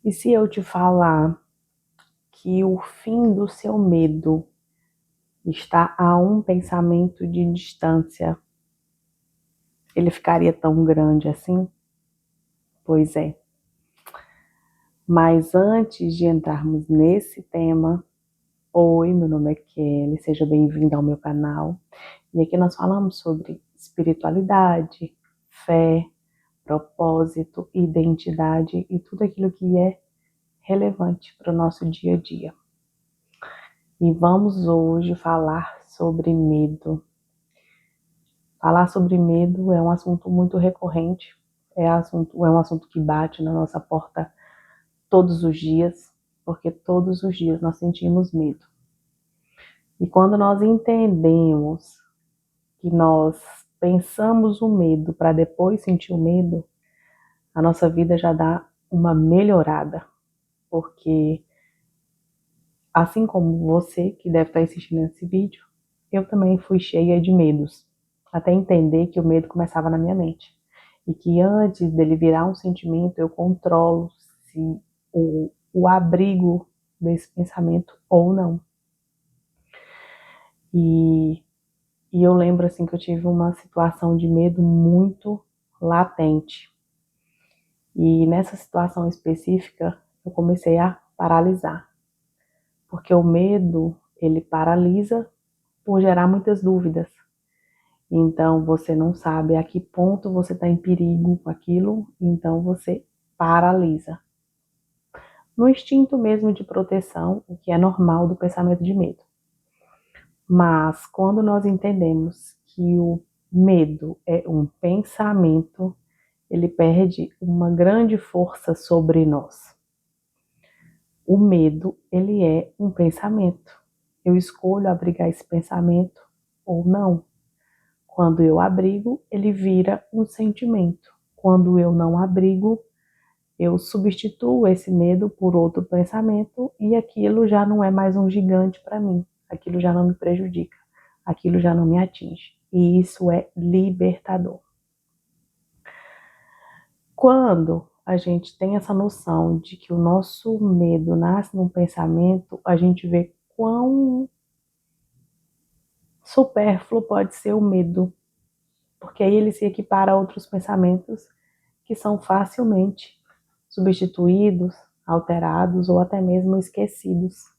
E se eu te falar que o fim do seu medo está a um pensamento de distância, ele ficaria tão grande assim? Pois é. Mas antes de entrarmos nesse tema, oi, meu nome é Kelly, seja bem-vinda ao meu canal. E aqui nós falamos sobre espiritualidade, fé, propósito, identidade e tudo aquilo que é relevante para o nosso dia a dia. E vamos hoje falar sobre medo. Falar sobre medo é um assunto muito recorrente, é um assunto que bate na nossa porta todos os dias, porque todos os dias nós sentimos medo. E quando nós entendemos que nós pensamos o medo para depois sentir o medo, a nossa vida já dá uma melhorada, porque assim como você que deve estar assistindo esse vídeo, eu também fui cheia de medos, até entender que o medo começava na minha mente. E que antes dele virar um sentimento, eu controlo se o abrigo desse pensamento ou não. E eu lembro assim que eu tive uma situação de medo muito latente. E nessa situação específica, eu comecei a paralisar. Porque o medo, ele paralisa por gerar muitas dúvidas. Então, você não sabe a que ponto você está em perigo com aquilo, então você paralisa. No instinto mesmo de proteção, o que é normal do pensamento de medo. Mas, quando nós entendemos que o medo é um pensamento, ele perde uma grande força sobre nós. O medo, ele é um pensamento. Eu escolho abrigar esse pensamento ou não. Quando eu abrigo, ele vira um sentimento. Quando eu não abrigo, eu substituo esse medo por outro pensamento e aquilo já não é mais um gigante para mim. Aquilo já não me prejudica. Aquilo já não me atinge. E isso é libertador. Quando a gente tem essa noção de que o nosso medo nasce num pensamento, a gente vê quão supérfluo pode ser o medo, porque aí ele se equipara a outros pensamentos que são facilmente substituídos, alterados ou até mesmo esquecidos.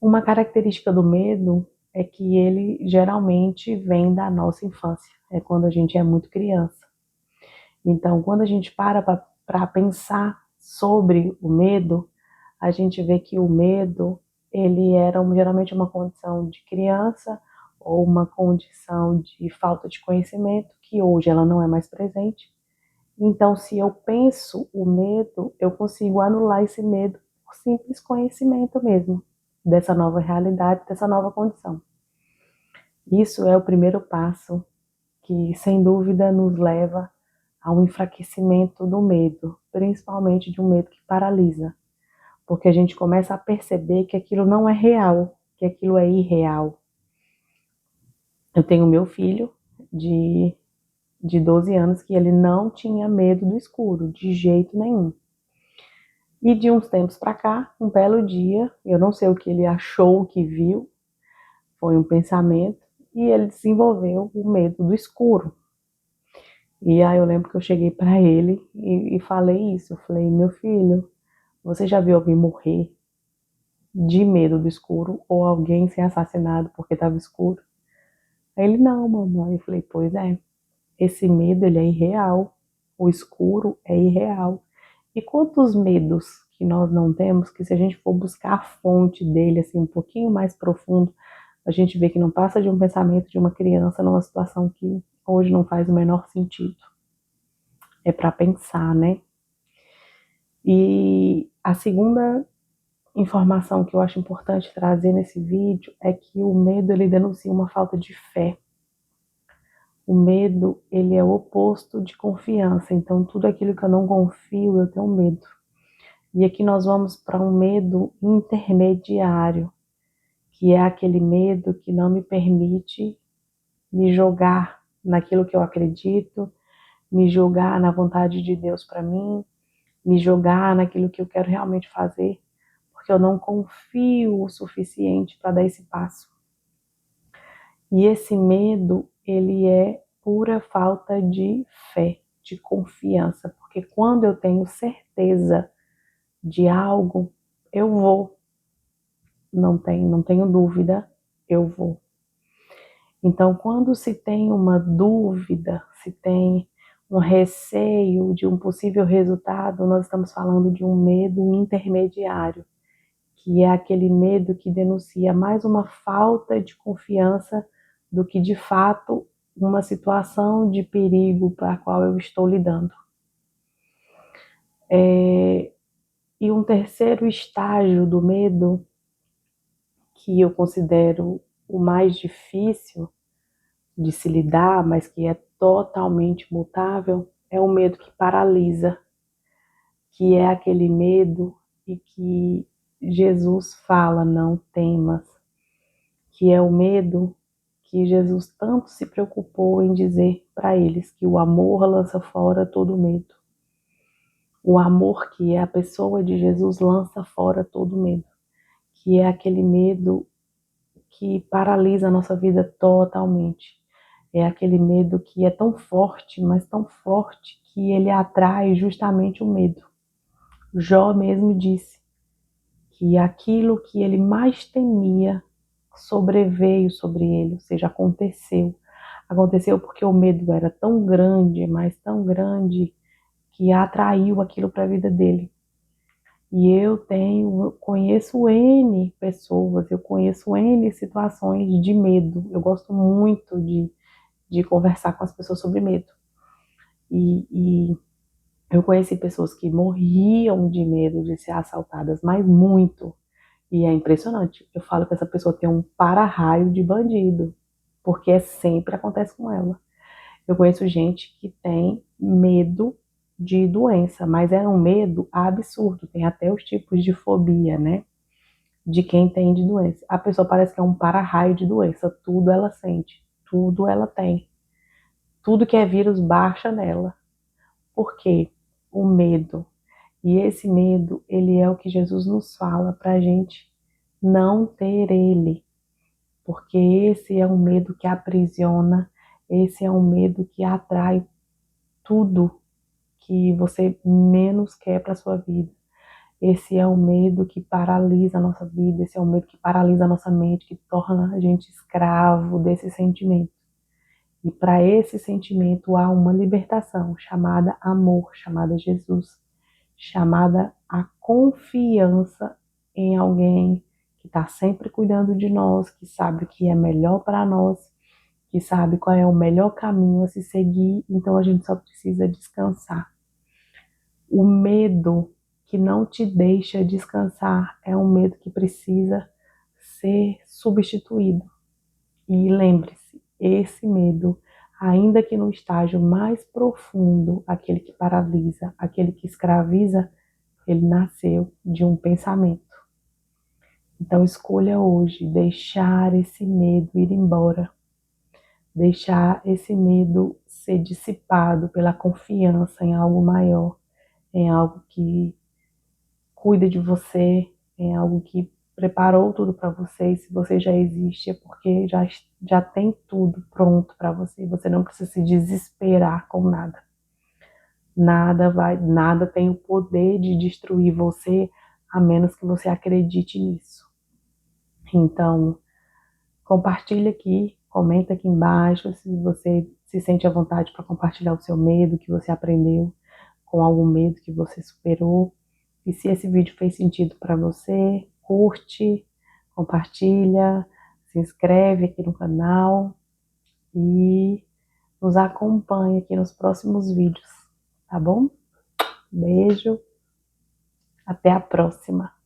Uma característica do medo é que ele geralmente vem da nossa infância, é quando a gente é muito criança. Então, quando a gente para pensar sobre o medo, a gente vê que o medo, ele era geralmente uma condição de criança ou uma condição de falta de conhecimento, que hoje ela não é mais presente. Então, se eu penso o medo, eu consigo anular esse medo por simples conhecimento mesmo, dessa nova realidade, dessa nova condição. Isso é o primeiro passo que, sem dúvida, nos leva a um enfraquecimento do medo, principalmente de um medo que paralisa, porque a gente começa a perceber que aquilo não é real, que aquilo é irreal. Eu tenho meu filho de 12 anos que ele não tinha medo do escuro, de jeito nenhum. E de uns tempos para cá, um belo dia, eu não sei o que ele achou, o que viu, foi um pensamento, e ele desenvolveu o medo do escuro. E aí eu lembro que eu cheguei para ele e falei isso, eu falei, meu filho, você já viu alguém morrer de medo do escuro ou alguém ser assassinado porque estava escuro? Aí ele, não, mamãe. Eu falei, pois é, esse medo ele é irreal, o escuro é irreal. E quantos medos que nós não temos, que se a gente for buscar a fonte dele assim um pouquinho mais profundo, a gente vê que não passa de um pensamento de uma criança numa situação que hoje não faz o menor sentido. É para pensar, né? E a segunda informação que eu acho importante trazer nesse vídeo é que o medo ele denuncia uma falta de fé. O medo ele é o oposto de confiança, então tudo aquilo que eu não confio eu tenho medo. E aqui nós vamos para um medo intermediário, que é aquele medo que não me permite me jogar naquilo que eu acredito, me jogar na vontade de Deus para mim, me jogar naquilo que eu quero realmente fazer, porque eu não confio o suficiente para dar esse passo. E esse medo, ele é pura falta de fé, de confiança, porque quando eu tenho certeza de algo, eu vou. Não tenho dúvida, eu vou. Então, quando se tem uma dúvida, se tem um receio de um possível resultado, nós estamos falando de um medo intermediário, que é aquele medo que denuncia mais uma falta de confiança do que, de fato, uma situação de perigo para a qual eu estou lidando. E um terceiro estágio do medo, que eu considero o mais difícil de se lidar, mas que é totalmente mutável, é o medo que paralisa, que é aquele medo e que Jesus fala, não temas, que é o medo que Jesus tanto se preocupou em dizer para eles, que o amor lança fora todo medo. O amor, que é a pessoa de Jesus, lança fora todo medo, que é aquele medo que paralisa a nossa vida totalmente. É aquele medo que é tão forte, mas tão forte, que ele atrai justamente o medo. Jó mesmo disse que aquilo que ele mais temia sobreveio sobre ele, ou seja, aconteceu. Aconteceu porque o medo era tão grande, mas tão grande, que atraiu aquilo para a vida dele. E eu conheço N pessoas, eu conheço N situações de medo. Eu gosto muito de conversar com as pessoas sobre medo. E eu conheci pessoas que morriam de medo de ser assaltadas, mas muito. E é impressionante. Eu falo que essa pessoa tem um para-raio de bandido, porque sempre acontece com ela. Eu conheço gente que tem medo de doença, mas é um medo absurdo. Tem até os tipos de fobia, né? De quem tem de doença. A pessoa parece que é um para-raio de doença. Tudo ela sente, tudo ela tem. Tudo que é vírus baixa nela. Por quê? O medo. E esse medo, ele é o que Jesus nos fala para a gente não ter ele. Porque esse é um medo que aprisiona, esse é um medo que atrai tudo que você menos quer para sua vida. Esse é um medo que paralisa a nossa vida, esse é um medo que paralisa a nossa mente, que torna a gente escravo desse sentimento. E para esse sentimento há uma libertação chamada amor, chamada Jesus, chamada a confiança em alguém que está sempre cuidando de nós, que sabe o que é melhor para nós, que sabe qual é o melhor caminho a se seguir, então a gente só precisa descansar. O medo que não te deixa descansar é um medo que precisa ser substituído. E lembre-se, esse medo, ainda que no estágio mais profundo, aquele que paralisa, aquele que escraviza, ele nasceu de um pensamento. Então escolha hoje deixar esse medo ir embora, deixar esse medo ser dissipado pela confiança em algo maior, em algo que cuida de você, em algo que preparou tudo para você. E se você já existe, é porque já tem tudo pronto para você. Você não precisa se desesperar com nada. Nada tem o poder de destruir você, a menos que você acredite nisso. Então, compartilha aqui, comenta aqui embaixo se você se sente à vontade para compartilhar o seu medo, que você aprendeu com algum medo que você superou. E se esse vídeo fez sentido para você, curte, compartilha, se inscreve aqui no canal e nos acompanhe aqui nos próximos vídeos, tá bom? Beijo, até a próxima!